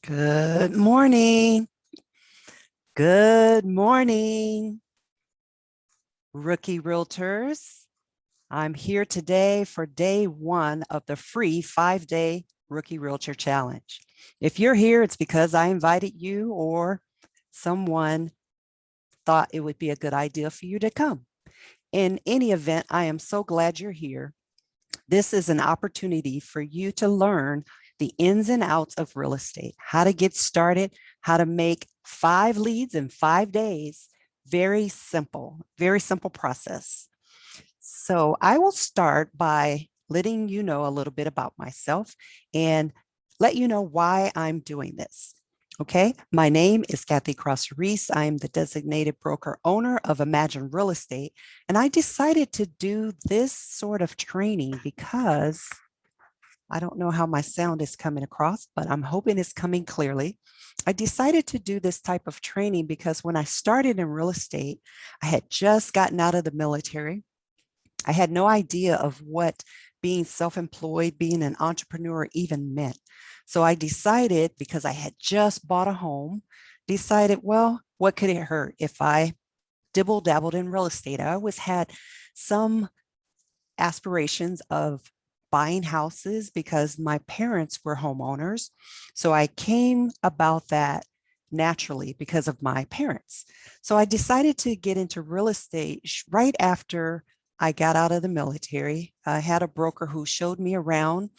Good morning. Good morning, rookie realtors. I'm here today for day one of the free 5-day Rookie Realtor Challenge. If you're here, it's because I invited you or someone thought it would be a good idea for you to come. In any event, I am so glad you're here. This is an opportunity for you to learn the ins and outs of real estate, how to get started, how to make 5 leads in 5 days. Very simple process. So I will start by letting you know a little bit about myself and let you know why I'm doing this. Okay, my name is Kathy Cross. I'm the designated broker owner of Imagine Real Estate, and I decided to do this sort of training because I don't know how my sound is coming across, but I'm hoping it's coming clearly. I decided to do this type of training because when I started in real estate, I had just gotten out of the military. I had no idea of what being self-employed, being an entrepreneur even meant. So I decided, because I had just bought a home, decided, well, what could it hurt if I dibble dabbled in real estate? I always had some aspirations of buying houses because my parents were homeowners. So I came about that naturally because of my parents. So I decided to get into real estate right after I got out of the military. I had a broker who showed me around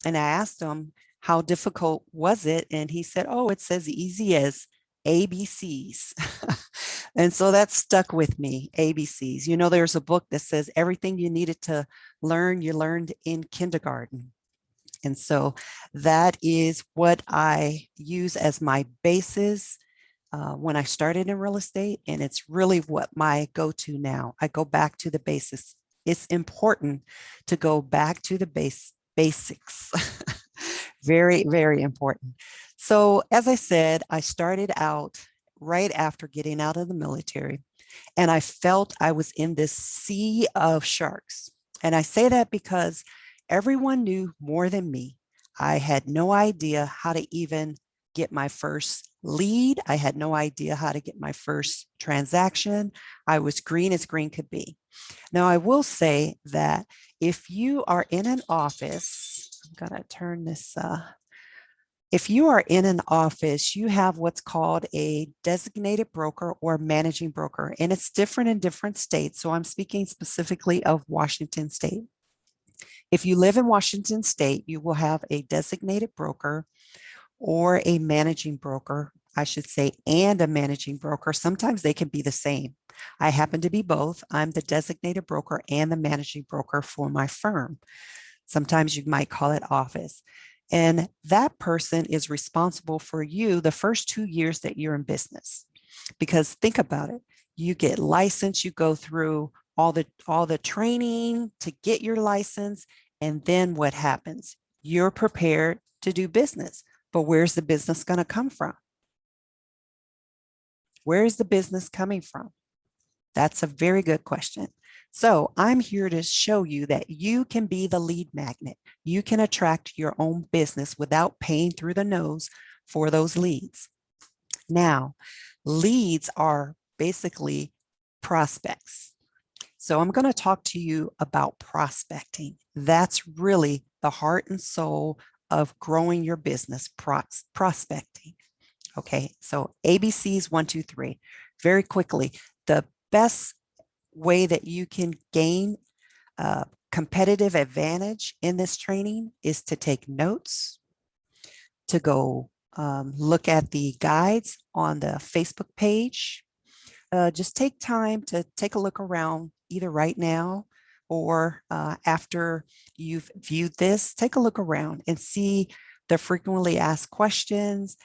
and I asked him, how difficult was it? And he said, oh, it's as easy as ABCs. And so that stuck with me, ABCs. You know, there's a book that says everything you needed to learn, you learned in kindergarten. And so that is what I use as my basis when I started in real estate. And it's really what my go-to now. I go back to the basics. It's important to go back to the basics. Very, very important. So as I said, I started out right after getting out of the military, and I felt I was in this sea of sharks. And I say that because everyone knew more than me. I had no idea how to even get my first lead. I had no idea how to get my first transaction. I was green as green could be. Now, I will say that if you are in an office, I'm going to turn this if you are in an office, you have what's called a designated broker or managing broker, and it's different in different states. So I'm speaking specifically of Washington State. If you live in Washington State, you will have a designated broker or a managing broker, I should say, and a managing broker. Sometimes they can be the same. I happen to be both. I'm the designated broker and the managing broker for my firm. Sometimes you might call it office. And that person is responsible for you the first 2 years that you're in business. Because think about it, you get licensed, you go through all the training to get your license, and then what happens? You're prepared to do business. But where's the business going to come from? Where is the business coming from? That's a very good question. So I'm here to show you that you can be the lead magnet. You can attract your own business without paying through the nose for those leads. Now, leads are basically prospects. So I'm going to talk to you about prospecting. That's really the heart and soul of growing your business, prospecting. Okay, so ABCs 1, 2, 3. Very quickly, the best way that you can gain a competitive advantage in this training is to take notes, to go look at the guides on the Facebook page. Just take time to take a look around either right now or after you've viewed this. Take a look around and see the frequently asked questions,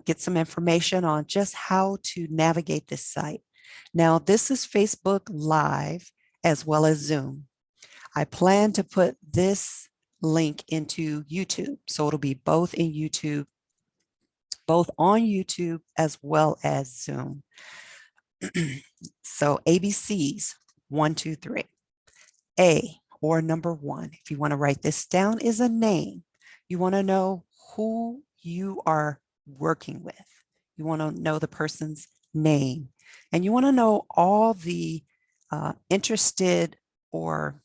get some information on just how to navigate this site. Now, this is Facebook Live as well as Zoom. I plan to put this link into YouTube. So it'll be both in YouTube, both on YouTube as well as Zoom. So ABCs 1, 2, 3. A, or number 1, if you want to write this down, is a name. You want to know who you are working with. You want to know the person's name, and you want to know all the interested, or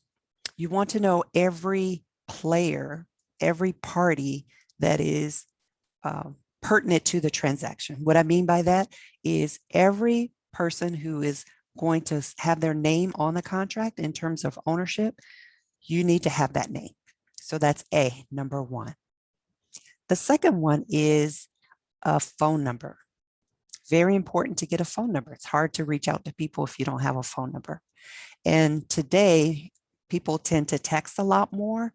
you want to know every player, every party that is pertinent to the transaction. What I mean by that is every person who is going to have their name on the contract in terms of ownership, you need to have that name. So that's A, number one. The second one is a phone number. Very important to get a phone number. It's hard to reach out to people if you don't have a phone number. And today, people tend to text a lot more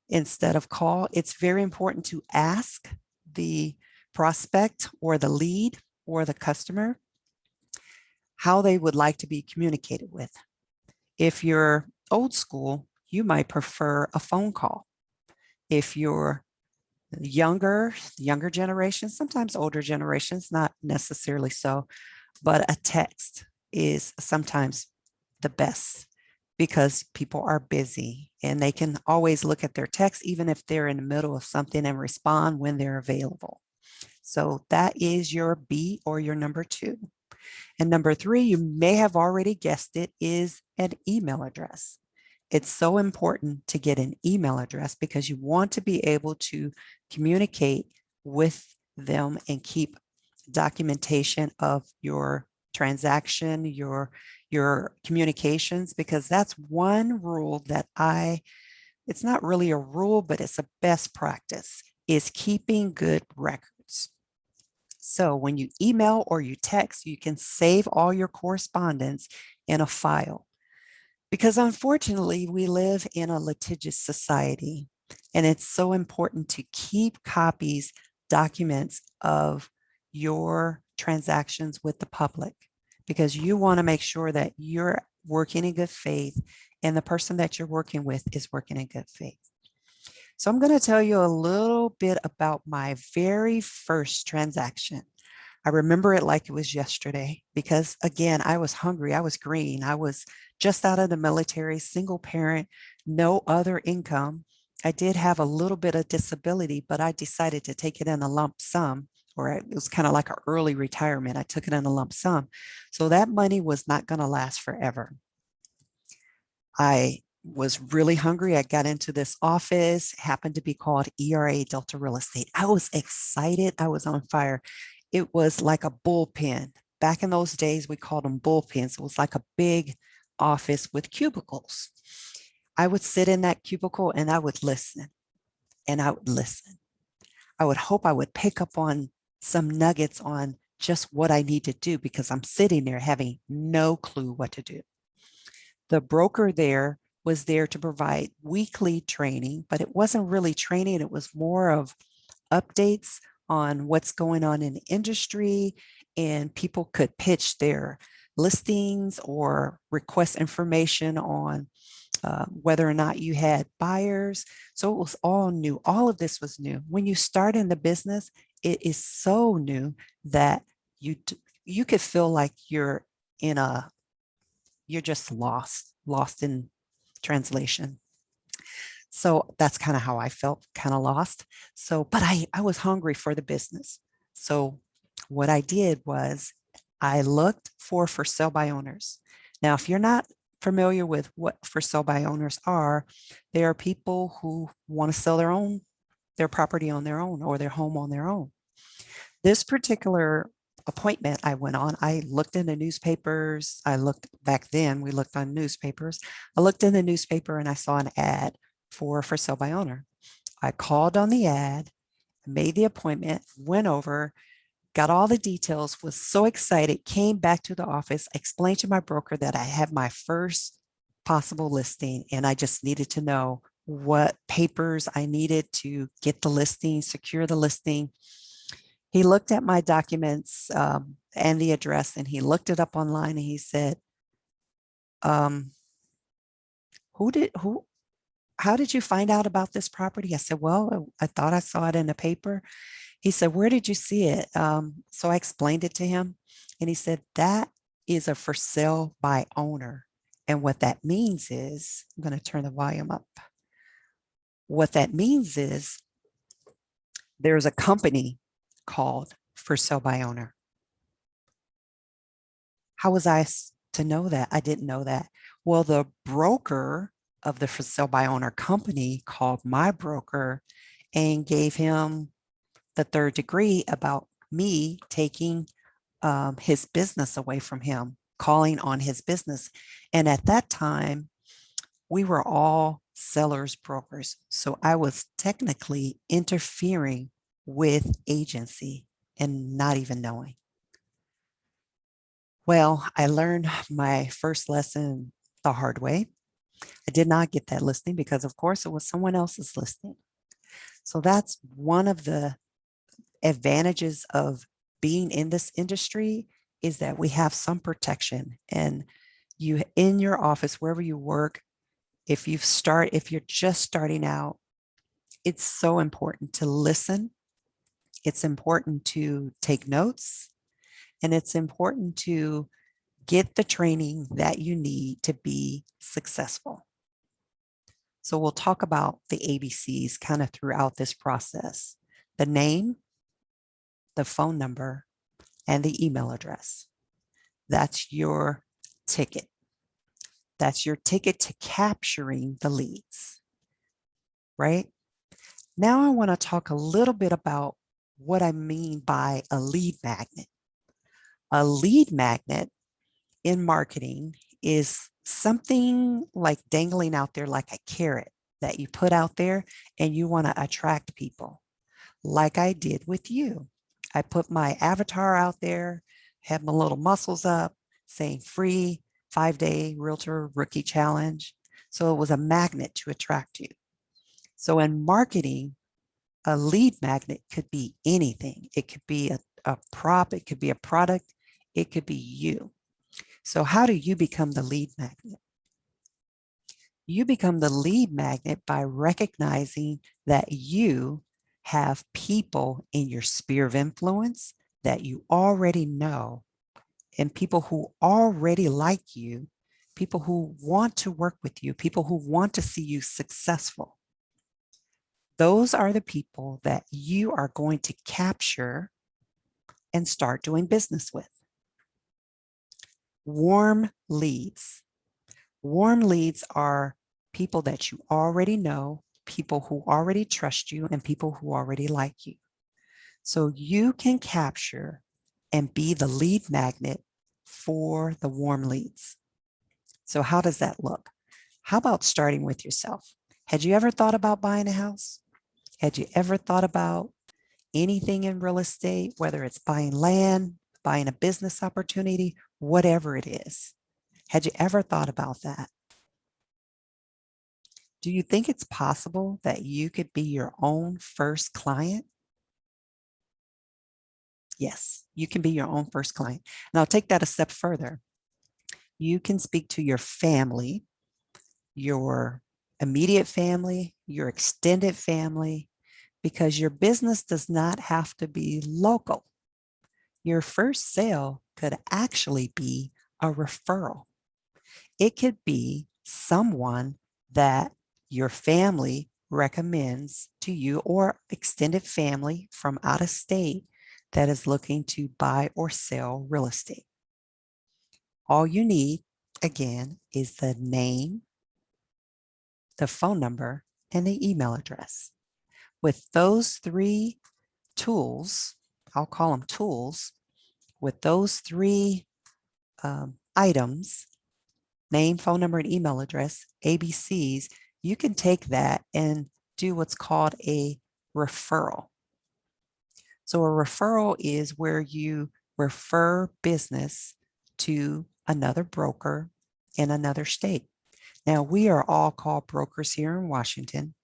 instead of call. It's very important to ask the prospect or the lead or the customer how they would like to be communicated with. If you're old school, you might prefer a phone call. If you're younger generations, sometimes older generations, not necessarily so, but a text is sometimes the best because people are busy and they can always look at their text, even if they're in the middle of something, and respond when they're available. So that is your B, or your number two. And number three, you may have already guessed it, is an email address. It's so important to get an email address because you want to be able to communicate with them and keep documentation of your transaction, your communications, because that's one rule that it's not really a rule, but it's a best practice, is keeping good records. So when you email or you text, you can save all your correspondence in a file. Because unfortunately, we live in a litigious society, and it's so important to keep copies, documents of your transactions with the public, because you want to make sure that you're working in good faith and the person that you're working with is working in good faith. So I'm going to tell you a little bit about my very first transaction. I remember it like it was yesterday because, again, I was hungry. I was green. I was just out of the military, single parent, no other income. I did have a little bit of disability, but I decided to take it in a lump sum, or it was kind of like an early retirement. I took it in a lump sum. So that money was not going to last forever. I was really hungry. I got into this office, happened to be called ERA Delta Real Estate. I was excited. I was on fire. It was like a bullpen. Back in those days, we called them bullpens. It was like a big office with cubicles. I would sit in that cubicle and I would listen, and I would listen. I would hope I would pick up on some nuggets on just what I need to do, because I'm sitting there having no clue what to do. The broker there was there to provide weekly training, but it wasn't really training. It was more of updates on what's going on in the industry, and people could pitch their listings or request information on whether or not you had buyers. So it was all new. All of this was new. When you start in the business, it is so new that you could feel like you're just lost in translation. So that's kind of how I felt, kind of lost. So, but I was hungry for the business. So what I did was I looked for sale by owners. Now, if you're not familiar with what for sale by owners are, they are people who want to sell their property on their own, or their home on their own. This particular appointment I went on, I looked in the newspapers. Back then, we looked on newspapers. I looked in the newspaper and I saw an ad for sale by owner. I called on the ad, made the appointment, went over, got all the details, was so excited, came back to the office, explained to my broker that I had my first possible listing, and I just needed to know what papers I needed to get the listing, secure the listing. He looked at my documents and the address, and he looked it up online, and he said, um, how did you find out about this property? I said, well, I thought I saw it in the paper. He said, where did you see it? So I explained it to him, and he said, that is a for sale by owner. And what that means is, I'm going to turn the volume up. What that means is there's a company called for sale by owner. How was I to know that? I didn't know that. Well, the broker of the for sale by owner company called my broker and gave him the third degree about me taking his business away from him, calling on his business. And at that time, we were all sellers brokers. So I was technically interfering with agency and not even knowing. Well, I learned my first lesson the hard way. I did not get that listing because, of course, it was someone else's listing. So that's one of the advantages of being in this industry is that we have some protection. And you in your office, wherever you work, if you're just starting out, it's so important to listen. It's important to take notes, and it's important to get the training that you need to be successful. So we'll talk about the ABCs kind of throughout this process: the name, the phone number, and the email address. That's your ticket. That's your ticket to capturing the leads, right? Now I want to talk a little bit about what I mean by a lead magnet. A lead magnet in marketing is something like dangling out there like a carrot that you put out there and you want to attract people, like I did with you. I put my avatar out there, had my little muscles up, saying free 5-day realtor rookie challenge. So it was a magnet to attract you. So in marketing, a lead magnet could be anything. It could be a prop, it could be a product, it could be you. So how do you become the lead magnet? You become the lead magnet by recognizing that you have people in your sphere of influence that you already know, and people who already like you, people who want to work with you, people who want to see you successful. Those are the people that you are going to capture and start doing business with. Warm leads. Warm leads are people that you already know, people who already trust you, and people who already like you. So you can capture and be the lead magnet for the warm leads. So how does that look? How about starting with yourself? Had you ever thought about buying a house? Had you ever thought about anything in real estate, whether it's buying land, buying a business opportunity, whatever it is? Had you ever thought about that? Do you think it's possible that you could be your own first client? Yes, you can be your own first client. And I'll take that a step further. You can speak to your family, your immediate family, your extended family, because your business does not have to be local. Your first sale could actually be a referral. It could be someone that your family recommends to you or extended family from out of state that is looking to buy or sell real estate. All you need, again, is the name, the phone number, and the email address. With those three tools, I'll call them tools, with those three items, name, phone number, and email address, ABCs, you can take that and do what's called a referral. So a referral is where you refer business to another broker in another state. Now, we are all called brokers here in Washington.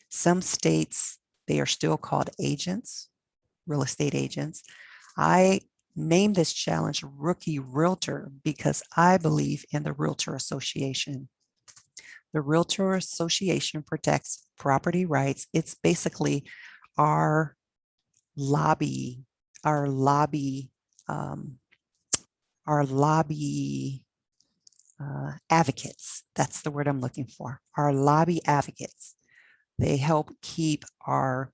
Some states, they are still called agents, real estate agents. I named this challenge Rookie Realtor because I believe in the Realtor Association. The Realtor Association protects property rights. It's basically our lobby, our lobby, um, our lobby advocates. That's the word I'm looking for. Our lobby advocates. They help keep our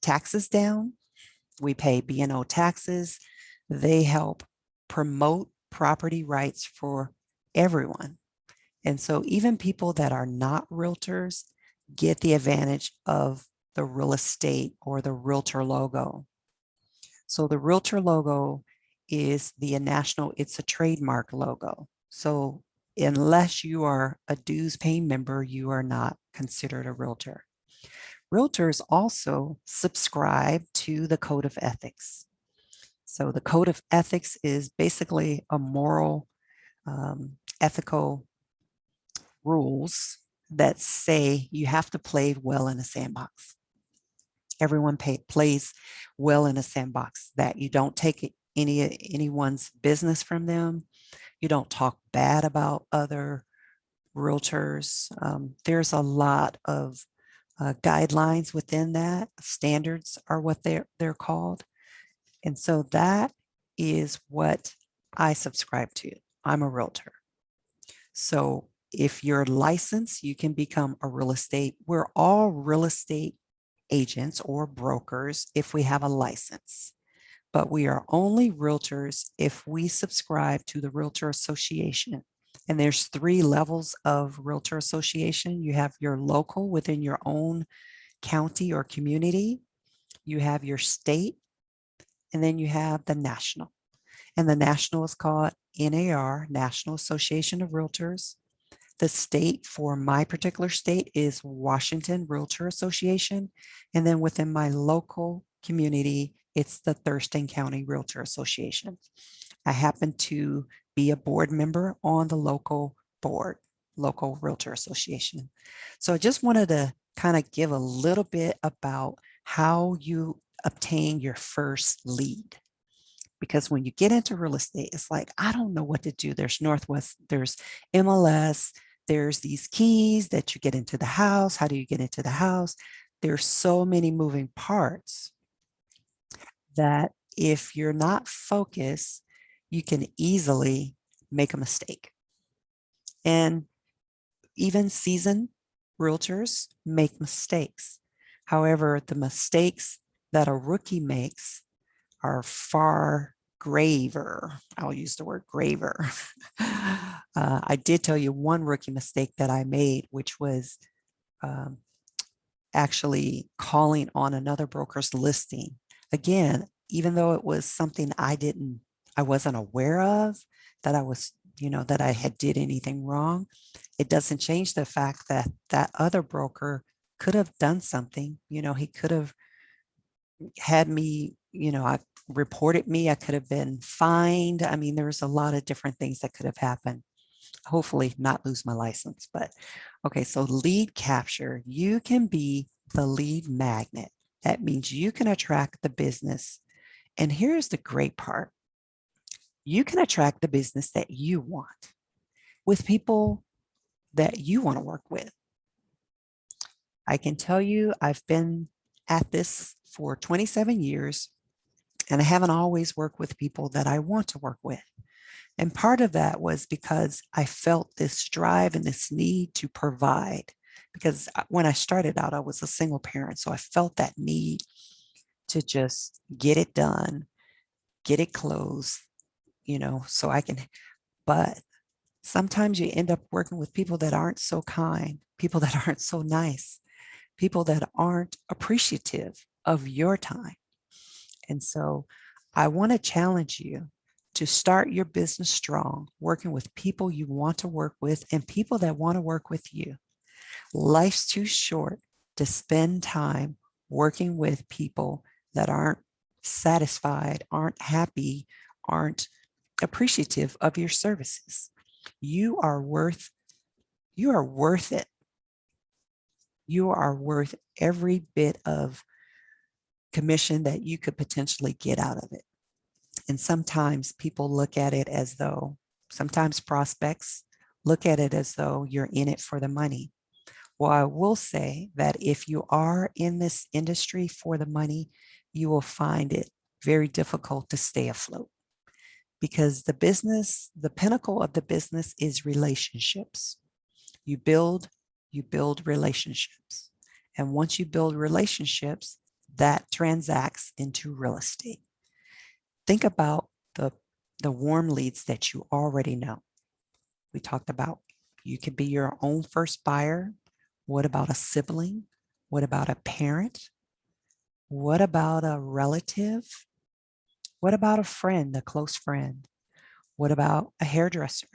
taxes down. We pay B&O taxes. They help promote property rights for everyone. And so even people that are not realtors get the advantage of the real estate or the realtor logo. So the realtor logo is the national, it's a trademark logo. So unless you are a dues paying member, you are not considered a realtor. Realtors also subscribe to the Code of Ethics. So the Code of Ethics is basically a moral, ethical rules that say you have to play well in a sandbox. Everyone plays well in a sandbox, that you don't take anyone's business from them. You don't talk bad about other realtors. There's a lot of guidelines within that. Standards are what they're called. And so that is what I subscribe to. I'm a realtor. So if you're licensed, you can become a real estate. We're all real estate agents or brokers if we have a license, but we are only realtors if we subscribe to the Realtor Association. And there's 3 levels of Realtor Association. You have your local within your own county or community. You have your state, and then you have the national. And the national is called NAR, National Association of Realtors. The state for my particular state is Washington Realtor Association. And then within my local community, it's the Thurston County Realtor Association. I happen to be a board member on the local board, local Realtor Association. So I just wanted to kind of give a little bit about how you obtain your first lead. Because when you get into real estate, it's like, I don't know what to do. There's Northwest, there's MLS, there's these keys that you get into the house. How do you get into the house? There's so many moving parts that if you're not focused, you can easily make a mistake. And even seasoned realtors make mistakes. However, the mistakes that a rookie makes are far graver. I'll use the word graver. I did tell you one rookie mistake that I made, which was actually calling on another broker's listing. Again, even though it was something I wasn't aware of, that I was, that I had did anything wrong, it doesn't change the fact that that other broker could have done something. He could have had me, I reported me, I could have been fined. I mean, there's a lot of different things that could have happened. Hopefully not lose my license, but okay. So lead capture, you can be the lead magnet. That means you can attract the business. And here's the great part. You can attract the business that you want with people that you want to work with. I can tell you, I've been at this for 27 years, and I haven't always worked with people that I want to work with. And part of that was because I felt this drive and this need to provide. Because when I started out, I was a single parent. So I felt that need to just get it done, get it closed, so I can. But sometimes you end up working with people that aren't so kind, people that aren't so nice, people that aren't appreciative of your time. And so I want to challenge you to start your business strong, working with people you want to work with and people that want to work with you. Life's too short to spend time working with people that aren't satisfied, aren't happy, aren't appreciative of your services. You are worth it. You are worth every bit of commission that you could potentially get out of it. And sometimes people look at it as though, sometimes prospects look at it as though you're in it for the money. Well, I will say that if you are in this industry for the money, you will find it very difficult to stay afloat, because the pinnacle of the business is relationships. You build relationships. And once you build relationships, that transacts into real estate. Think about the warm leads that you already know. We talked about you could be your own first buyer. What about a sibling? What about a parent? What about a relative? What about a friend, a close friend? What about a hairdresser?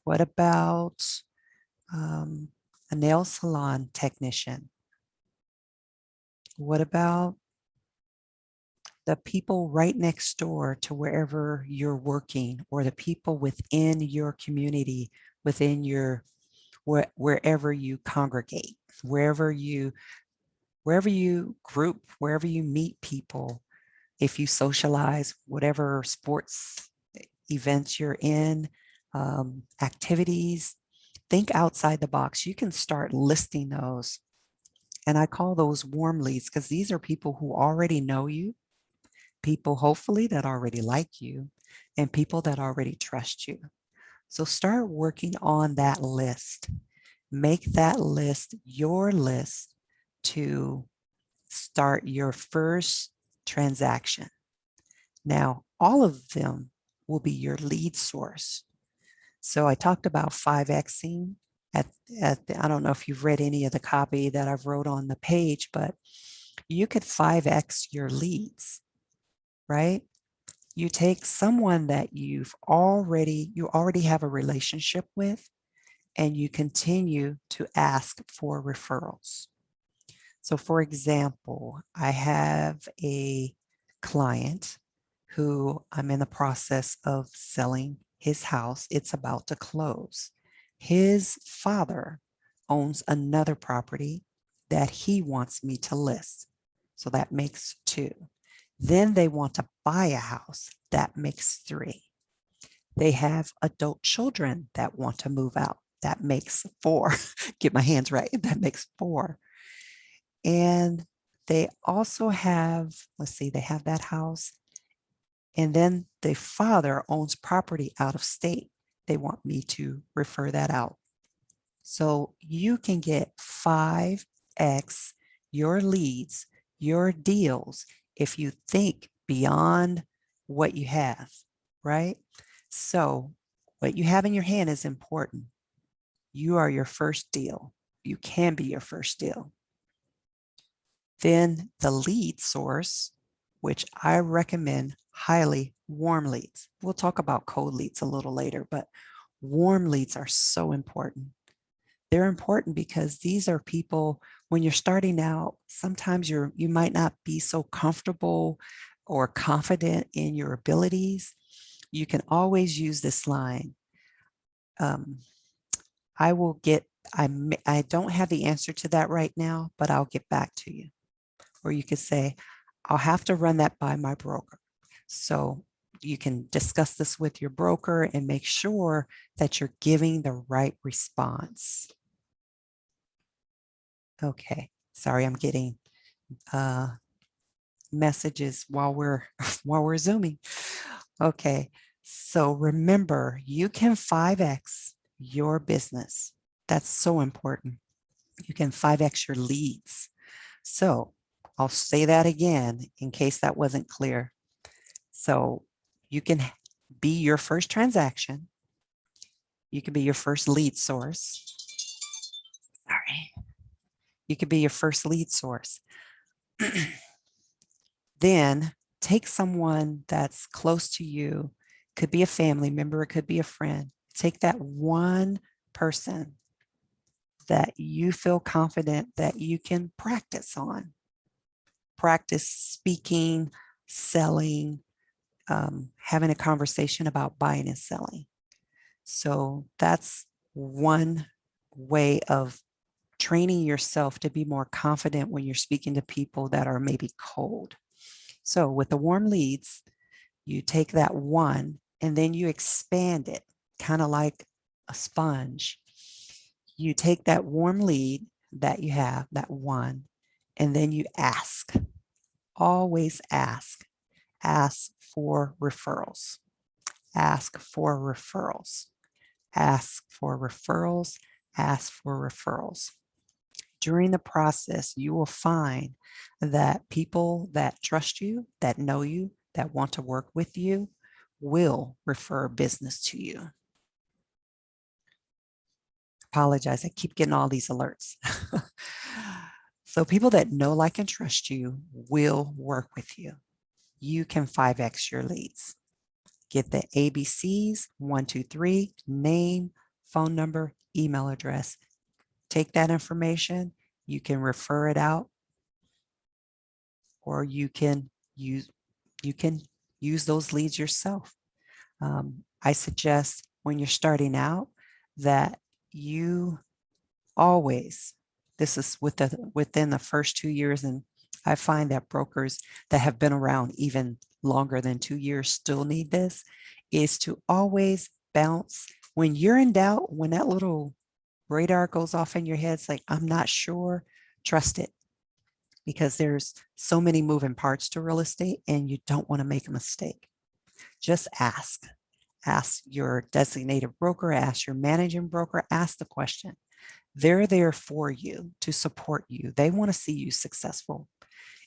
What about a nail salon technician? What about the people right next door to wherever you're working, or the people within your community, within your wherever you congregate, wherever you group, wherever you meet people, if you socialize, whatever sports events you're in, activities, think outside the box. You can start listing those. And I call those warm leads because these are people who already know you, people hopefully that already like you, and people that already trust you. So start working on that list. Make that list your list to start your first transaction. Now, all of them will be your lead source. So I talked about 5Xing I don't know if you've read any of the copy that I've wrote on the page, but you could 5X your leads, right? You take someone that you already have a relationship with, and you continue to ask for referrals. So for example, I have a client who I'm in the process of selling his house. It's about to close. His father owns another property that he wants me to list. So that makes 2. Then they want to buy a house. That makes 3. They have adult children that want to move out. That makes 4. Get my hands right. That makes 4. And they also have, let's see, they have that house. And then the father owns property out of state. They want me to refer that out. So you can get 5X your leads, your deals, if you think beyond what you have, right? So what you have in your hand is important. You are your first deal. You can be your first deal. Then the lead source, which I recommend highly, warm leads. We'll talk about cold leads a little later, but warm leads are so important. They're important because these are people, when you're starting out, sometimes you might not be so comfortable or confident in your abilities. You can always use this line. I don't have the answer to that right now, but I'll get back to you. Or you could say, I'll have to run that by my broker. So you can discuss this with your broker and make sure that you're giving the right response. Okay, sorry, I'm getting messages while we're Zooming. Okay, so remember, you can 5X your business. That's so important. You can 5X your leads. So I'll say that again in case that wasn't clear. So you can be your first transaction. You can be your first lead source. Sorry. You could be your first lead source. Then take someone that's close to you. Could be a family member, it could be a friend. Take that one person that you feel confident that you can practice on. Practice speaking, selling, having a conversation about buying and selling. So that's one way of training yourself to be more confident when you're speaking to people that are maybe cold. So with the warm leads, you take that one and then you expand it, kind of like a sponge. You take that warm lead that you have, that one, and then you ask. Always ask. Ask for referrals. Ask for referrals. Ask for referrals. Ask for referrals. During the process, you will find that people that trust you, that know you, that want to work with you will refer business to you. Apologize, I keep getting all these alerts. So people that know, like, and trust you will work with you. You can 5X your leads. Get the ABCs, 1, 2, 3, name, phone number, email address. Take that information. You can refer it out, or you can use those leads yourself. I suggest when you're starting out that you always, this is within the first 2 years, and I find that brokers that have been around even longer than 2 years still need this, is to always bounce. When you're in doubt, when that little radar goes off in your head, it's like, I'm not sure, trust it. Because there's so many moving parts to real estate and you don't want to make a mistake. Just ask. Ask your designated broker, ask your managing broker, ask the question. They're there for you, to support you. They want to see you successful.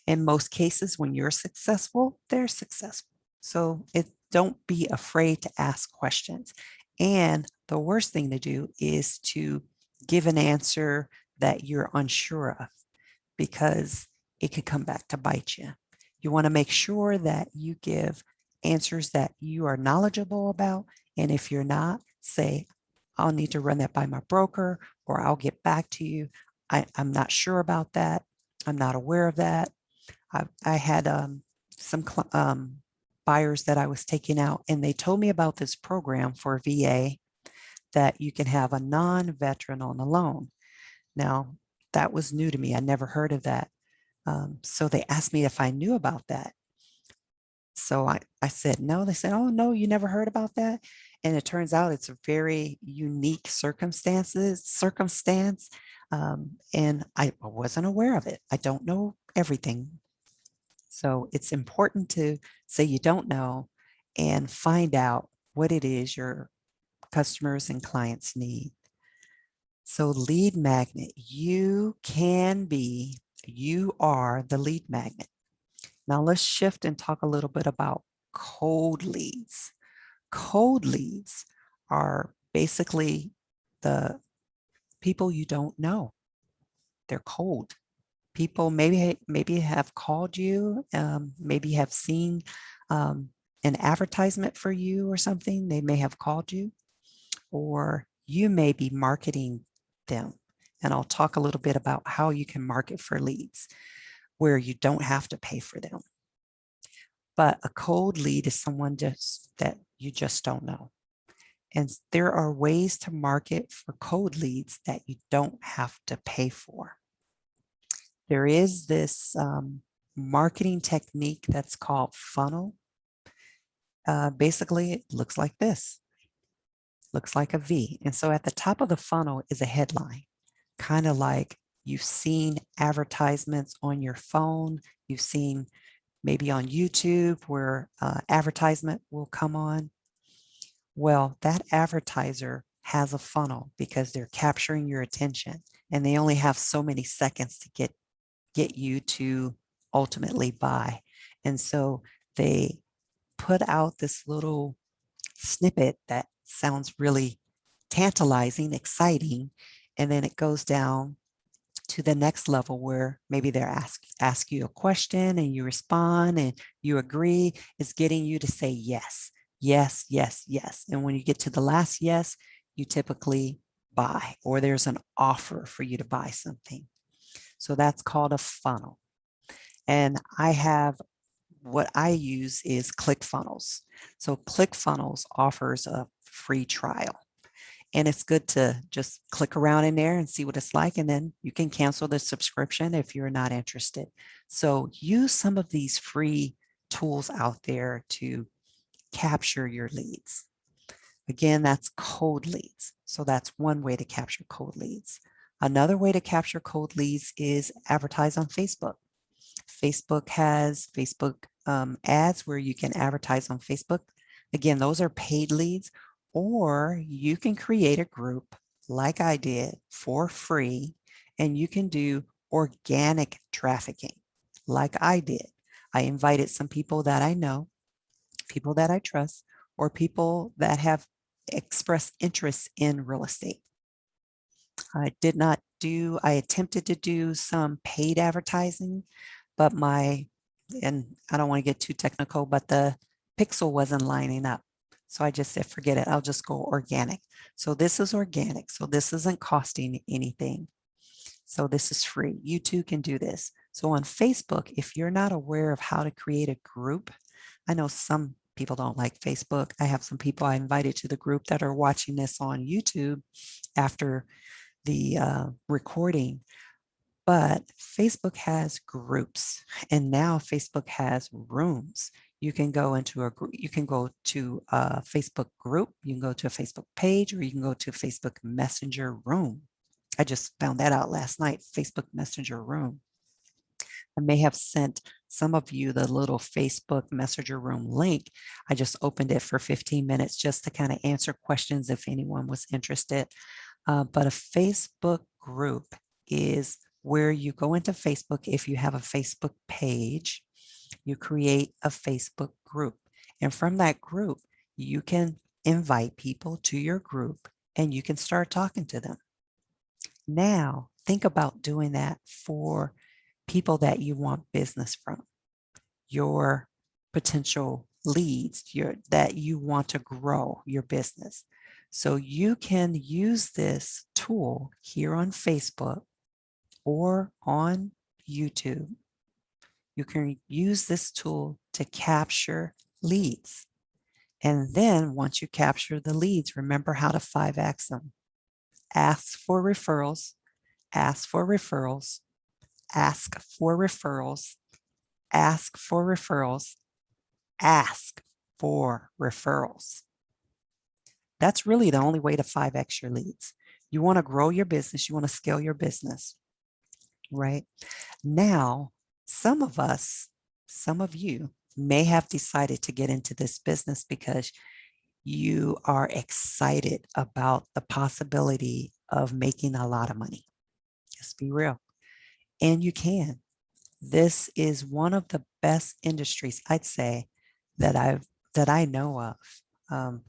In most cases, when you're successful, they're successful. So don't be afraid to ask questions. And the worst thing to do is to give an answer that you're unsure of, because it could come back to bite you. You want to make sure that you give answers that you are knowledgeable about. And if you're not, say, I'll need to run that by my broker, or I'll get back to you. I'm not sure about that. I'm not aware of that. I had some buyers that I was taking out, and they told me about this program for VA that you can have a non-veteran on the loan. Now, that was new to me. I never heard of that. So they asked me if I knew about that. So I said, no. They said, oh, no, you never heard about that? And it turns out it's a very unique circumstance. And I wasn't aware of it. I don't know everything. So it's important to say you don't know and find out what it is your customers and clients need. So lead magnet, you are the lead magnet. Now let's shift and talk a little bit about cold leads. Cold leads are basically the people you don't know. They're cold. People maybe have called you, maybe have seen an advertisement for you or something. They may have called you, or you may be marketing them. And I'll talk a little bit about how you can market for leads where you don't have to pay for them. But a cold lead is someone that you just don't know. And there are ways to market for cold leads that you don't have to pay for. There is this marketing technique that's called funnel. Basically, it looks like this. Looks like a V. And so at the top of the funnel is a headline, kind of like you've seen advertisements on your phone. You've seen maybe on YouTube where advertisement will come on. Well, that advertiser has a funnel because they're capturing your attention, and they only have so many seconds to get you to ultimately buy. And so they put out this little snippet that sounds really tantalizing, exciting, and then it goes down to the next level where maybe they're ask you a question and you respond and you agree. It's getting you to say yes, yes, yes, yes. And when you get to the last yes, you typically buy, or there's an offer for you to buy something. So that's called a funnel. And what I use is ClickFunnels. So ClickFunnels offers a free trial. And it's good to just click around in there and see what it's like. And then you can cancel the subscription if you're not interested. So use some of these free tools out there to capture your leads. Again, that's cold leads. So that's one way to capture cold leads. Another way to capture cold leads is advertise on Facebook. Facebook has Facebook ads where you can advertise on Facebook. Again, those are paid leads, or you can create a group like I did for free, and you can do organic trafficking like I did. I invited some people that I know, people that I trust, or people that have expressed interest in real estate. I attempted to do some paid advertising, but and I don't want to get too technical, but the pixel wasn't lining up. So I just said, forget it. I'll just go organic. So this is organic. So this isn't costing anything. So this is free. You too can do this. So on Facebook, if you're not aware of how to create a group, I know some people don't like Facebook. I have some people I invited to the group that are watching this on YouTube after the recording, but Facebook has groups, and now Facebook has rooms. You can go into a group, you can go to a Facebook group, you can go to a Facebook page, or you can go to a Facebook Messenger room. I just found that out last night, Facebook Messenger room. I may have sent some of you the little Facebook Messenger room link. I just opened it for 15 minutes just to kind of answer questions if anyone was interested. But a Facebook group is where you go into Facebook. If you have a Facebook page, you create a Facebook group. And from that group, you can invite people to your group and you can start talking to them. Now, think about doing that for people that you want business from, your potential leads, that you want to grow your business. So you can use this tool here on Facebook or on YouTube. You can use this tool to capture leads. And then once you capture the leads, remember how to 5X them. Ask for referrals, ask for referrals, ask for referrals, ask for referrals, ask for referrals. That's really the only way to 5X your leads. You want to grow your business, you want to scale your business, right? Now, some of you may have decided to get into this business because you are excited about the possibility of making a lot of money. Just be real. And you can. This is one of the best industries, I'd say, that I know of.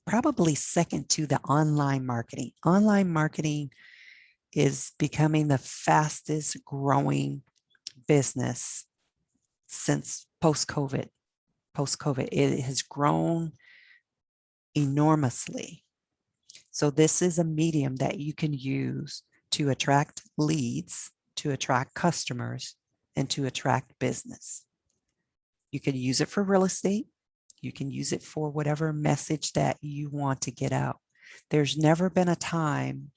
Probably second to the online marketing. Online marketing is becoming the fastest growing business since post-COVID. Post-COVID, it has grown enormously. So this is a medium that you can use to attract leads, to attract customers, and to attract business. You can use it for real estate. You can use it for whatever message that you want to get out. There's never been a time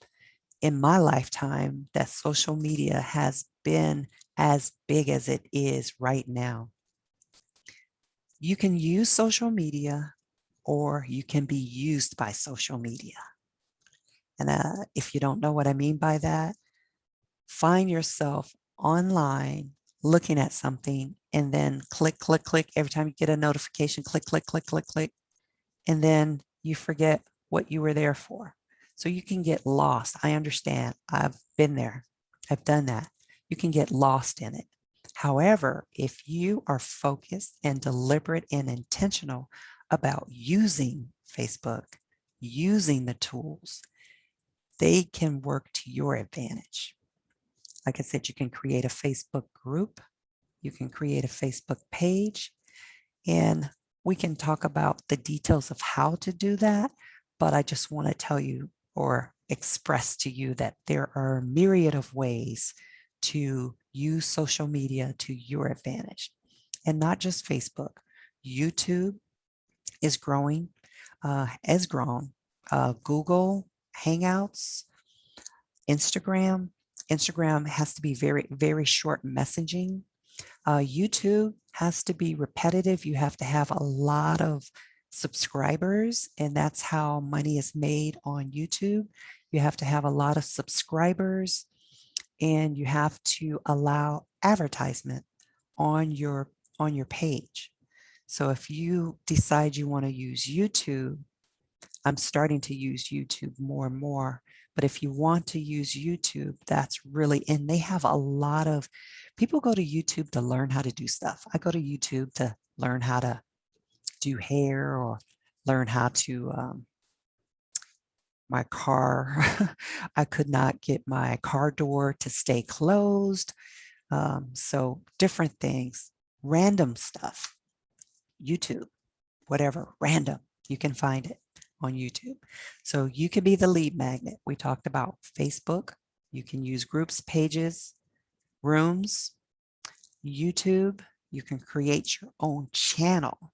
in my lifetime that social media has been as big as it is right now. You can use social media or you can be used by social media. And if you don't know what I mean by that, find yourself online looking at something and then click, click, click. Every time you get a notification, click, click, click, click, click. And then you forget what you were there for. So you can get lost. I understand. I've been there. I've done that. You can get lost in it. However, if you are focused and deliberate and intentional about using Facebook, using the tools, they can work to your advantage. Like I said, you can create a Facebook group, you can create a Facebook page, and we can talk about the details of how to do that. But I just want to tell you or express to you that there are a myriad of ways to use social media to your advantage. And not just Facebook. YouTube is growing, has grown. Google Hangouts, Instagram. Instagram has to be very, very short messaging. YouTube has to be repetitive. You have to have a lot of subscribers, and that's how money is made on YouTube. You have to have a lot of subscribers, and you have to allow advertisement on your page. So if you decide you want to use YouTube, I'm starting to use YouTube more and more But if you want to use YouTube, that's really, and they have a lot of people go to YouTube to learn how to do stuff. I go to YouTube to learn how to do hair or learn how to, my car. I could not get my car door to stay closed. So different things, random stuff, YouTube, whatever, random, you can find it on YouTube. So you can be the lead magnet. We talked about Facebook. You can use groups, pages, rooms, YouTube. You can create your own channel,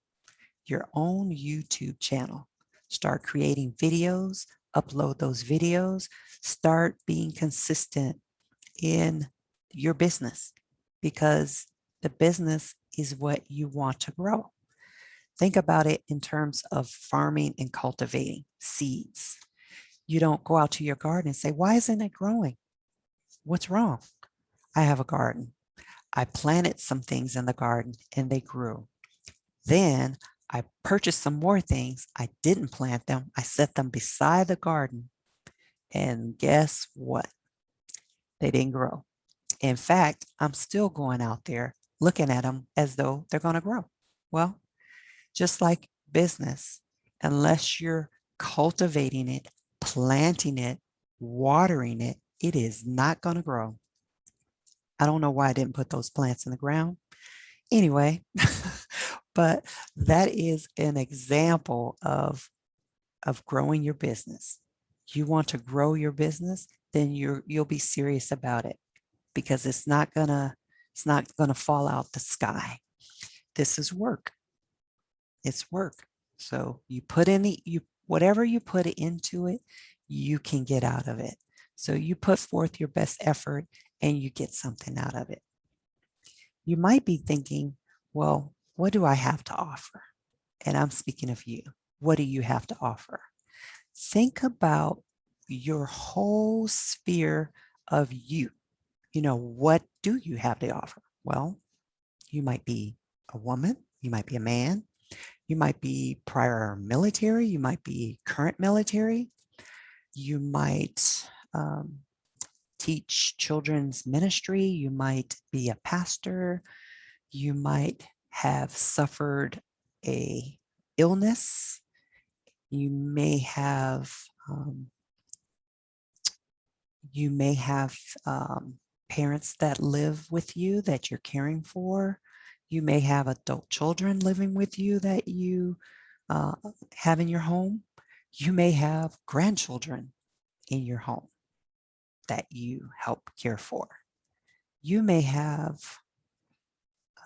your own YouTube channel. Start creating videos, upload those videos, start being consistent in your business because the business is what you want to grow. Think about it in terms of farming and cultivating seeds. You don't go out to your garden and say, why isn't it growing? What's wrong? I have a garden. I planted some things in the garden and they grew. Then I purchased some more things. I didn't plant them. I set them beside the garden. And guess what? They didn't grow. In fact, I'm still going out there looking at them as though they're going to grow. Well, just like business, unless you're cultivating it, planting it, watering it, it is not going to grow. I don't know why I didn't put those plants in the ground. Anyway, but that is an example of growing your business. You want to grow your business, then you'll be serious about it because it's not gonna fall out the sky. This is work. It's work. So you put in whatever you put into it, you can get out of it. So you put forth your best effort and you get something out of it. You might be thinking, well, what do I have to offer? And I'm speaking of you. What do you have to offer? Think about your whole sphere of you. What do you have to offer? Well, you might be a woman, you might be a man, you might be prior military, you might be current military, you might teach children's ministry, you might be a pastor, you might have suffered a illness, you may have parents that live with you that you're caring for. You may have adult children living with you that you have in your home. You may have grandchildren in your home that you help care for. You may have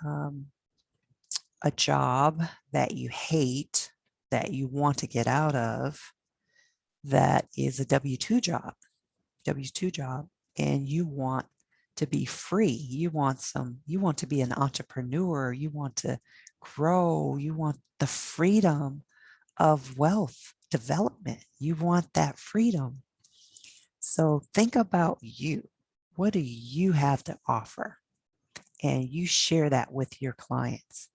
a job that you hate, that you want to get out of, that is a W-2 job, and you want to be free. You want to be an entrepreneur. You want to grow. You want the freedom of wealth development. You want that freedom. So think about you. What do you have to offer? And you share that with your clients.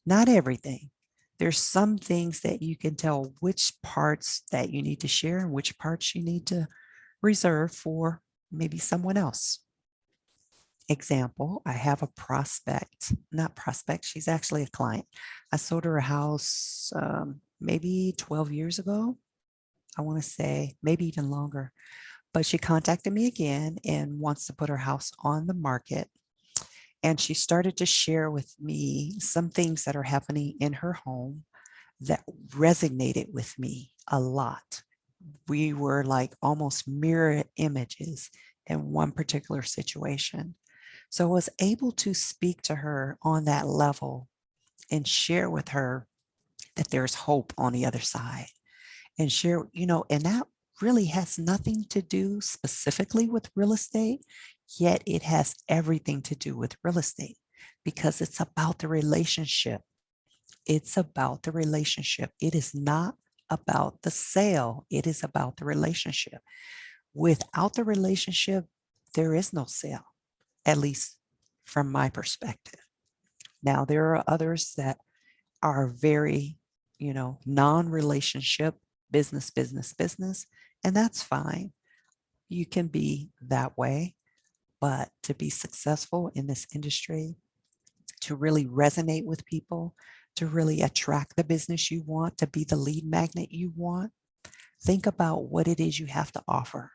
Not everything. There's some things that you can tell which parts that you need to share and which parts you need to reserve for maybe someone else. Example, I have a not prospect, she's actually a client. I sold her a house maybe 12 years ago. I want to say maybe even longer, but she contacted me again and wants to put her house on the market. And she started to share with me some things that are happening in her home that resonated with me a lot. We were like almost mirror images in one particular situation. So I was able to speak to her on that level and share with her that there's hope on the other side and share, and that really has nothing to do specifically with real estate, yet it has everything to do with real estate because it's about the relationship. It's about the relationship. It is not about the sale. It is about the relationship. Without the relationship, there is no sale, at least from my perspective. Now, there are others that are very, non-relationship, business, and that's fine. you can be that way, but to be successful in this industry, to really resonate with people, to really attract the business you want, to be the lead magnet you want, think about what it is you have to offer.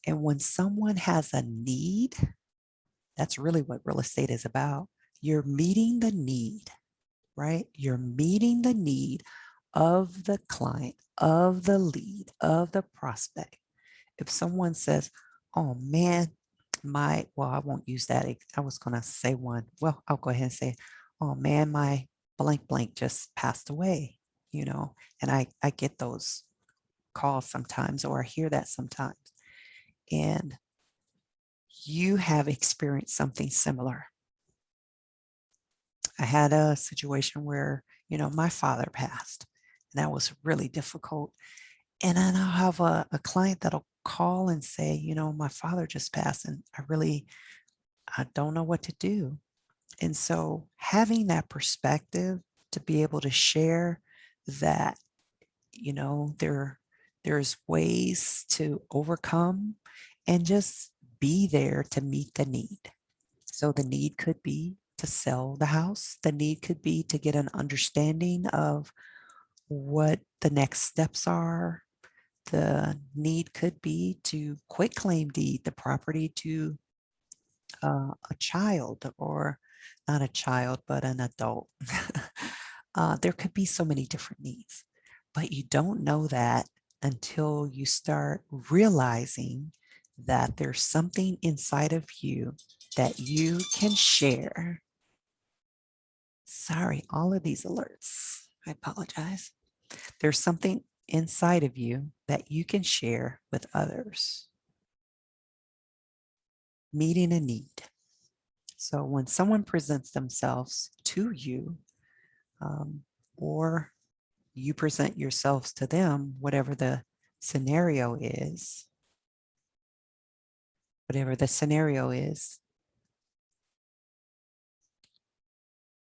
And when someone has a need, that's really what real estate is about. You're meeting the need, right? You're meeting the need of the client, of the lead, of the prospect. If someone says, oh man, I won't use that. I was going to say one. Well, I'll go ahead and say, oh man, my blank blank just passed away, and I get those calls sometimes, or I hear that sometimes. And you have experienced something similar. I had a situation where, my father passed, and that was really difficult. And then I'll have a client that'll call and say, my father just passed, and I don't know what to do. And so having that perspective to be able to share that, there's ways to overcome and just be there to meet the need. So the need could be to sell the house. The need could be to get an understanding of what the next steps are. The need could be to quitclaim deed the property to a child, or not a child, but an adult. There could be so many different needs, but you don't know that until you start realizing that there's something inside of you that you can share. Sorry, all of these alerts. I apologize. There's something inside of you that you can share with others. Meeting a need. So when someone presents themselves to you, or you present yourselves to them, whatever the scenario is,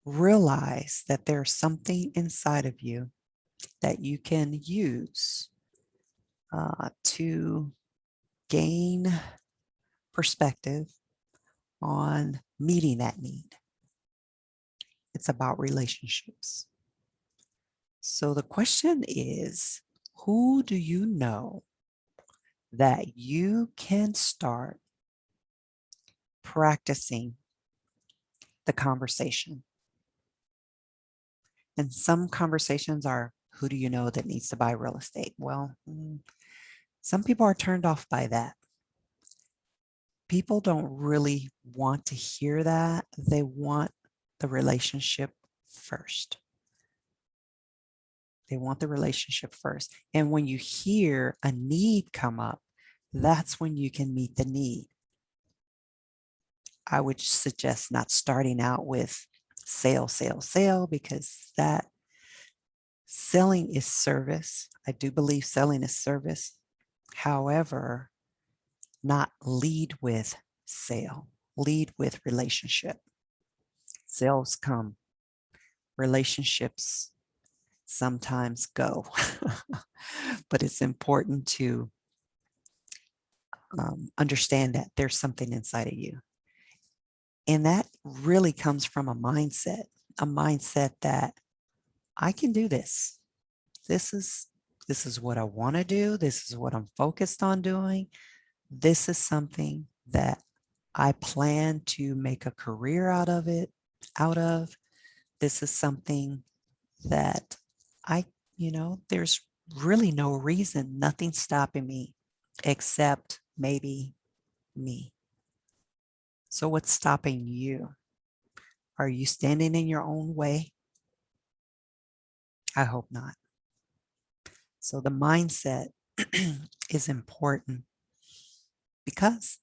realize that there's something inside of you that you can use to gain perspective on meeting that need. It's about relationships. So the question is, who do you know that you can start practicing the conversation? And some conversations are, who do you know that needs to buy real estate? Well, some people are turned off by that. People don't really want to hear that. They want the relationship first. They want the relationship first. And when you hear a need come up, that's when you can meet the need. I would suggest not starting out with sale, sale, sale, because that selling is service. I do believe selling is service. However, not lead with sale, lead with relationship. Sales come, relationships sometimes go, but it's important to understand that there's something inside of you. And that really comes from a mindset that I can do this. This is what I want to do. This is what I'm focused on doing. This is something that I plan to make a career out of. This is something that there's really no reason, nothing stopping me except maybe me. So what's stopping you? Are you standing in your own way? I hope not. So the mindset is important because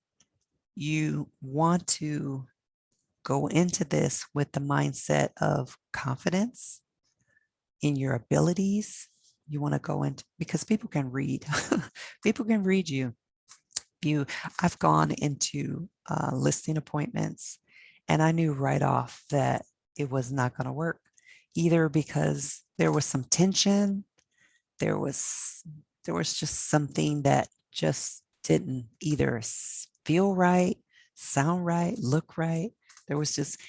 you want to go into this with the mindset of confidence in your abilities. You want to go into, because people can read. People can read you. I've gone into listing appointments, and I knew right off that it was not going to work, either because there was some tension, there was just something that just didn't either feel right, sound right, look right. There was just,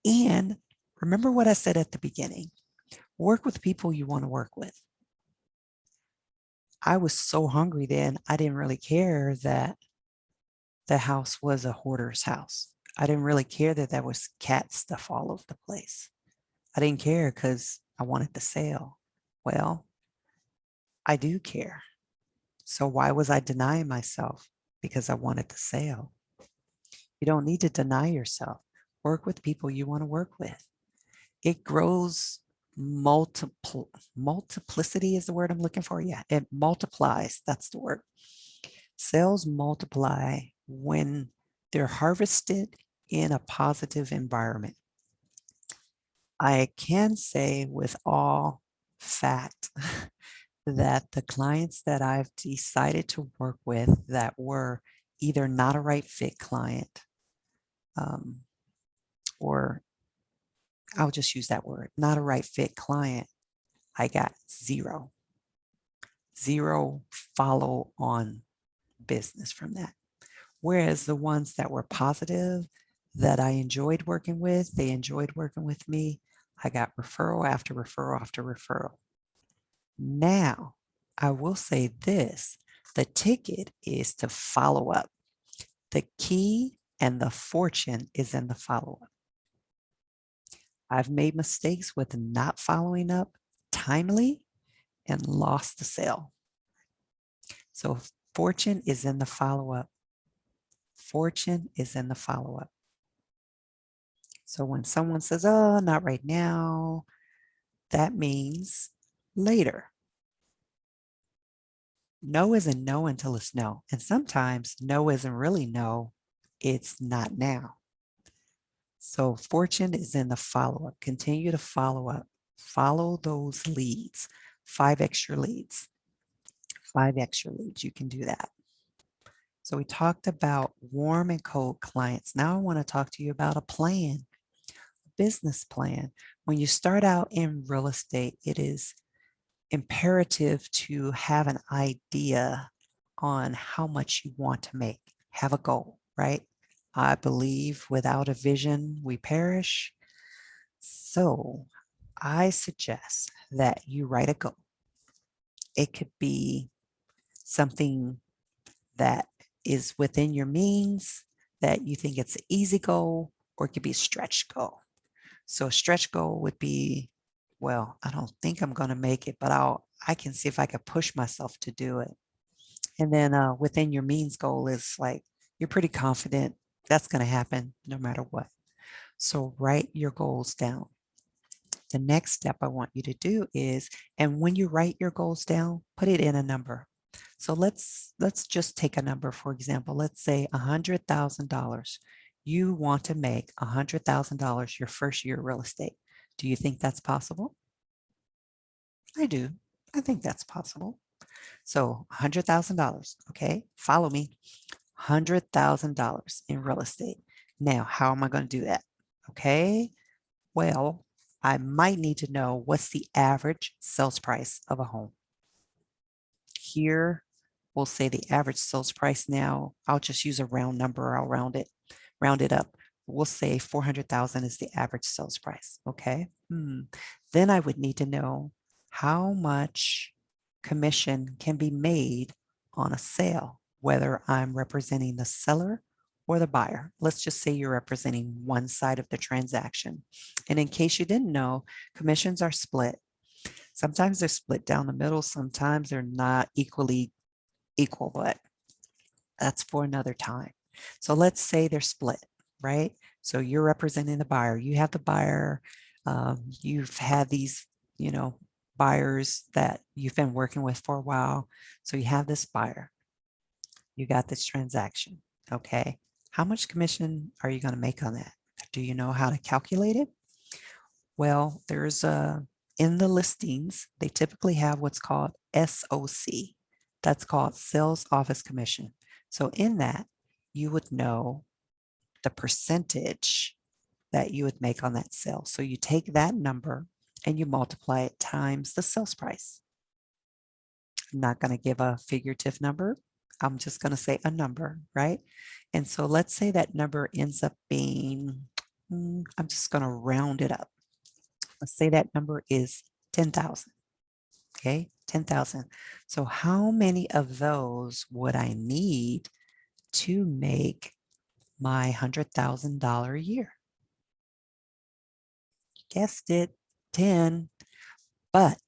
and remember what I said at the beginning, work with people you want to work with. I was so hungry then, I didn't really care that the house was a hoarder's house. I didn't really care that there was cat stuff all over the place. I didn't care because I wanted to sell. Well, I do care. So why was I denying myself? Because I wanted to sell. You don't need to deny yourself. Work with people you want to work with. It grows multiplicity is the word I'm looking for. Yeah, it multiplies. That's the word. Sales multiply when they're harvested in a positive environment. I can say with all fact that the clients that I've decided to work with that were either not a right fit client, or I'll just use that word, not a right fit client, I got zero follow on business from that. Whereas the ones that were positive, that I enjoyed working with, they enjoyed working with me, I got referral after referral after referral. Now, I will say this, the ticket is to follow up. The key and the fortune is in the follow-up. I've made mistakes with not following up timely and lost the sale. So fortune is in the follow-up. Fortune is in the follow-up. So when someone says, oh, not right now, that means later. No isn't no until it's no. And sometimes no isn't really no, it's not now. So fortune is in the follow-up. Continue to follow up. Follow those leads. 5 extra leads. 5 extra leads. You can do that. So we talked about warm and cold clients. Now I want to talk to you about a plan, a business plan. When you start out in real estate, it is imperative to have an idea on how much you want to make. Have a goal, right? I believe without a vision, we perish. So I suggest that you write a goal. It could be something that is within your means, that you think it's an easy goal, or it could be a stretch goal. So a stretch goal would be, well, I don't think I'm going to make it, but I can see if I could push myself to do it. And then within your means goal is like, you're pretty confident that's going to happen no matter what. So write your goals down. The next step I want you to do is, and when you write your goals down, put it in a number. So let's just take a number, for example, let's say $100,000. You want to make $100,000 your first year of real estate. Do you think that's possible? I do. I think that's possible. So $100,000, okay? Follow me. $100,000 in real estate. Now, how am I going to do that? Okay. Well, I might need to know what's the average sales price of a home. Here, we'll say the average sales price now, I'll just use a round number. I'll round it up. We'll say 400,000 is the average sales price. Okay. Then I would need to know how much commission can be made on a sale, whether I'm representing the seller or the buyer. Let's just say you're representing one side of the transaction. And in case you didn't know, commissions are split. Sometimes they're split down the middle. Sometimes they're not equally equal, but that's for another time. So let's say they're split, right? So you're representing the buyer. You have the buyer. You've had these, buyers that you've been working with for a while. So you have this buyer. You got this transaction. Okay. How much commission are you going to make on that? Do you know how to calculate it? Well, there's in the listings, they typically have what's called SOC. That's called sales office commission. So in that, you would know the percentage that you would make on that sale. So you take that number and you multiply it times the sales price. I'm not going to give a figurative number. I'm just going to say a number, right? And so let's say that number ends up being, I'm just going to round it up. Let's say that number is 10,000. Okay, 10,000. So how many of those would I need to make my $100,000 a year? Guessed it, 10, but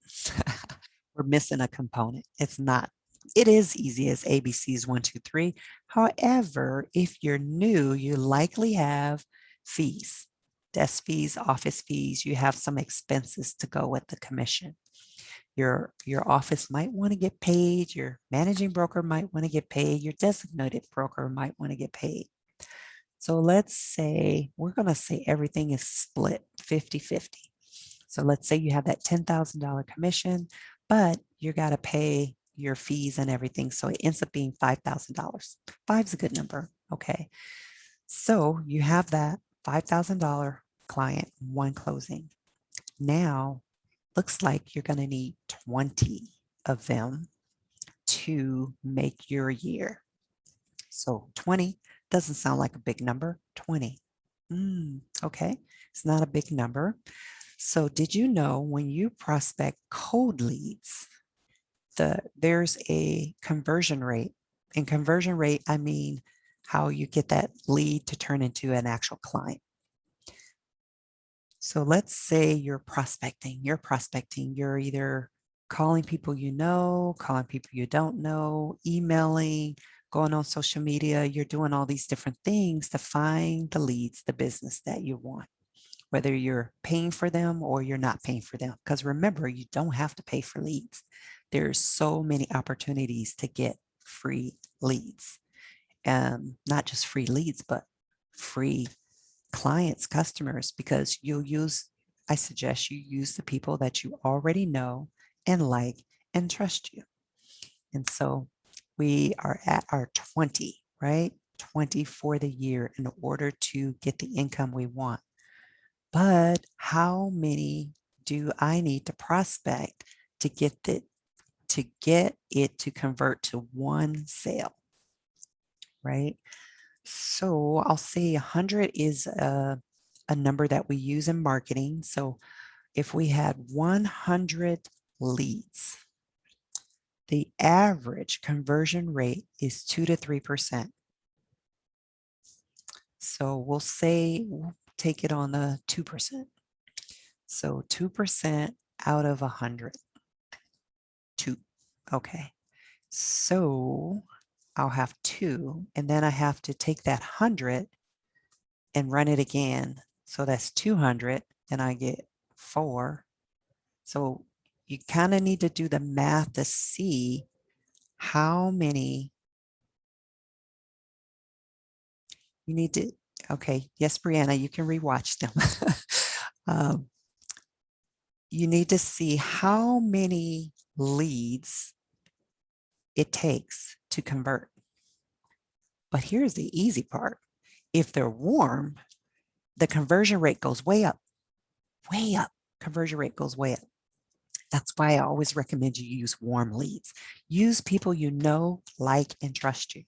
we're missing a component. It's not, it is easy as ABCs 1, 2, 3. However, if you're new, you likely have fees, desk fees, office fees. You have some expenses to go with the commission. Your office might want to get paid. Your managing broker might want to get paid. Your designated broker might want to get paid. So let's say, we're going to say everything is split 50-50. So let's say you have that $10,000 commission, but you got to pay your fees and everything. So it ends up being $5,000. Five's a good number. Okay. So you have that $5,000 client, one closing. Now, looks like you're going to need 20 of them to make your year. So 20 doesn't sound like a big number. 20. Okay. It's not a big number. So did you know when you prospect cold leads, there's a conversion rate? And conversion rate, I mean how you get that lead to turn into an actual client. So let's say you're prospecting, you're either calling people you know, calling people you don't know, emailing, going on social media, you're doing all these different things to find the leads, the business that you want, whether you're paying for them or you're not paying for them. Because remember, you don't have to pay for leads. There's so many opportunities to get free leads. Not just free leads, but free clients, customers, because I suggest you use the people that you already know and like and trust you. And so we are at our 20, right? 20 for the year in order to get the income we want. But how many do I need to prospect to get it to convert to one sale, right? So I'll say 100 is a number that we use in marketing. So if we had 100 leads, the average conversion rate is 2 to 3%. So we'll take it on the 2%. So 2% out of 100. 2. Okay. So I'll have 2, and then I have to take that 100 and run it again. So that's 200, and I get 4. So you kind of need to do the math to see how many you need to. Okay, yes, Brianna, you can rewatch them. You need to see how many leads it takes to convert. But here's the easy part. If they're warm, the conversion rate goes way up, way up. Conversion rate goes way up. That's why I always recommend you use warm leads. Use people you know, like, and trust you.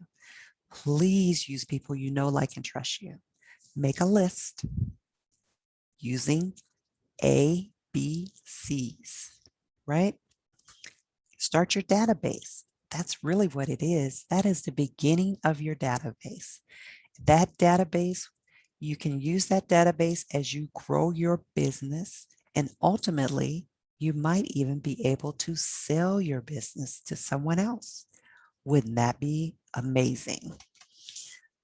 Please use people you know, like, and trust you. Make a list using ABCs, right? Start your database. That's really what it is. That is the beginning of your database. That database, you can use that database as you grow your business, and ultimately, you might even be able to sell your business to someone else. Wouldn't that be amazing?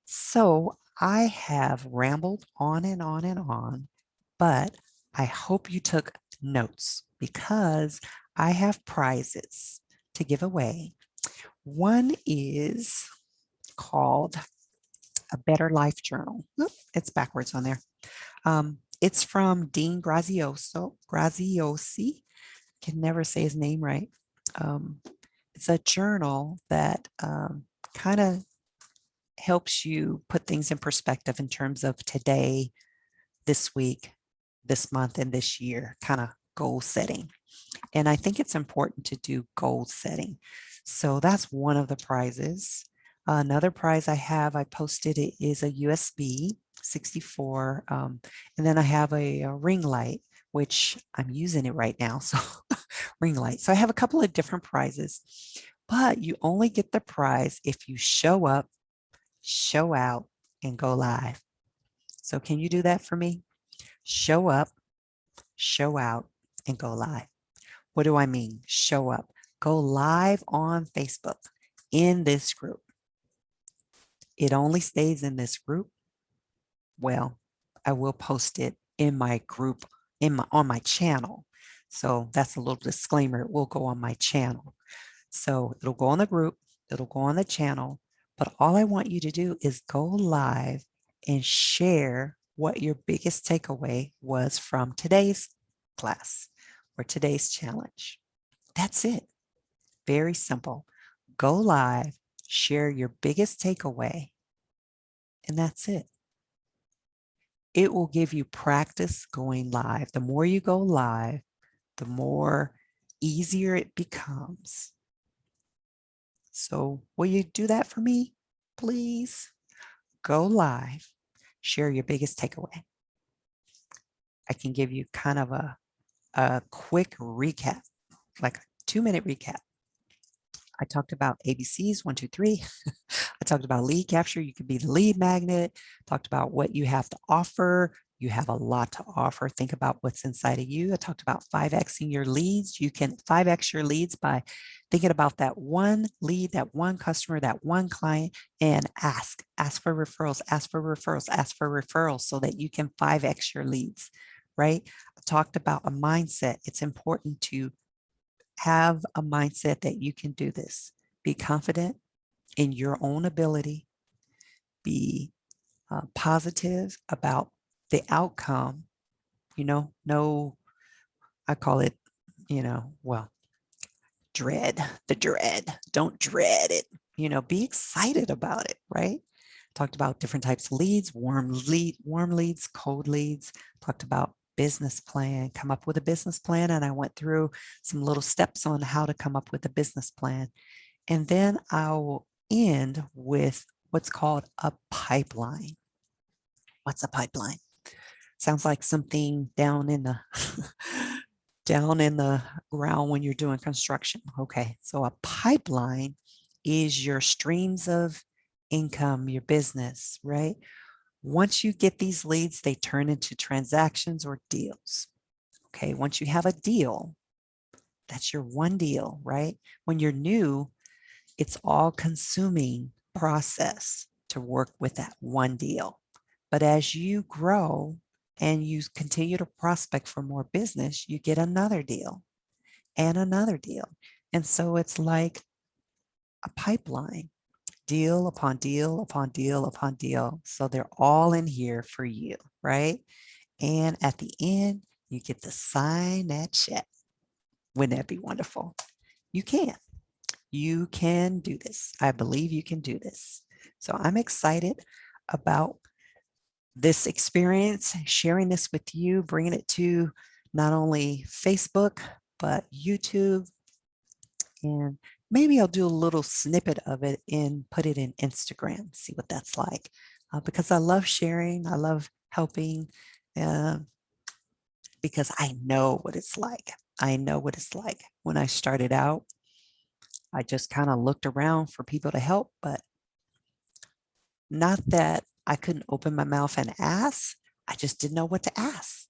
So I have rambled on and on and on, but I hope you took notes because I have prizes to give away. One is called a Better Life Journal. Oop, it's backwards on there. It's from Dean Graziosi. Can never say his name right. It's a journal that kind of helps you put things in perspective in terms of today, this week, this month, and this year, kind of goal setting. And I think it's important to do goal setting. So that's one of the prizes. Another prize I posted it is a USB 64. And then I have a ring light, which I'm using it right now. So ring light. So I have a couple of different prizes, but you only get the prize if you show up, show out, and go live. So can you do that for me? Show up, show out, and go live. What do I mean? Show up. Go live on Facebook in this group. It only stays in this group. Well, I will post it in my group on my channel. So that's a little disclaimer. It will go on my channel. So it'll go on the group, it'll go on the channel, but all I want you to do is go live and share what your biggest takeaway was from today's class or today's challenge. That's it. Very simple. Go live, share your biggest takeaway, and that's it. It will give you practice going live. The more you go live, the more easier it becomes. So will you do that for me, please? Go live, share your biggest takeaway. I can give you kind of a quick recap, like a 2-minute recap. I talked about ABCs, 1, 2, 3. I talked about lead capture. You could be the lead magnet. Talked about what you have to offer. You have a lot to offer. Think about what's inside of you. I talked about 5Xing your leads. You can 5X your leads by thinking about that one lead, that one customer, that one client, and ask for referrals, ask for referrals, ask for referrals so that you can 5X your leads, right? I talked about a mindset. It's important to have a mindset that you can do this. Be confident in your own ability. Be positive about the outcome. No, I call it, well, the dread. Don't dread it. Be excited about it, right? Talked about different types of leads, warm leads, cold leads. Talked about business plan, come up with a business plan. And I went through some little steps on how to come up with a business plan. And then I'll end with what's called a pipeline. What's a pipeline? Sounds like something down in the down in the ground when you're doing construction. Okay, so a pipeline is your streams of income, your business, right? Once you get these leads, they turn into transactions or deals. Okay, once you have a deal, that's your one deal, right? When you're new, it's all consuming process to work with that one deal. But as you grow and you continue to prospect for more business, you get another deal and another deal. And so it's like a pipeline, deal upon deal upon deal upon deal. So they're all in here for you, right? And at the end, you get to sign that check. Wouldn't that be wonderful? You can. You can do this. I believe you can do this. So I'm excited about this experience, sharing this with you, bringing it to not only Facebook, but YouTube. And maybe I'll do a little snippet of it and put it in Instagram, see what that's like. Because I love sharing, I love helping, uh, because I know what it's like. I know what it's like. When I started out, I just kind of looked around for people to help, but not that I couldn't open my mouth and ask. I just didn't know what to ask.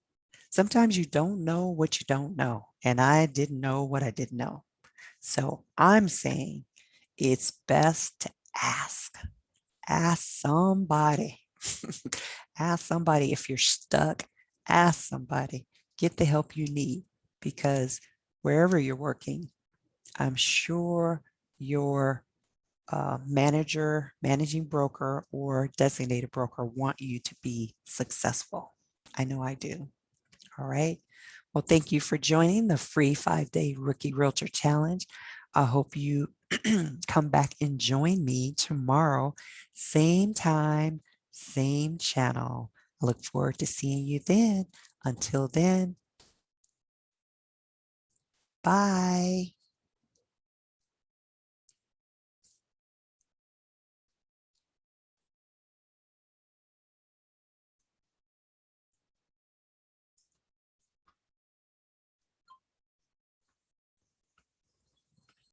Sometimes you don't know what you don't know. And I didn't know what I didn't know. So I'm saying it's best to ask. Ask somebody. Ask somebody if you're stuck. Ask somebody. Get the help you need, because wherever you're working, I'm sure your manager, managing broker, or designated broker want you to be successful. I know I do. All right. Well, thank you for joining the free 5-day Rookie Realtor Challenge. I hope you come back and join me tomorrow, same time, same channel. I look forward to seeing you then. Until then, bye.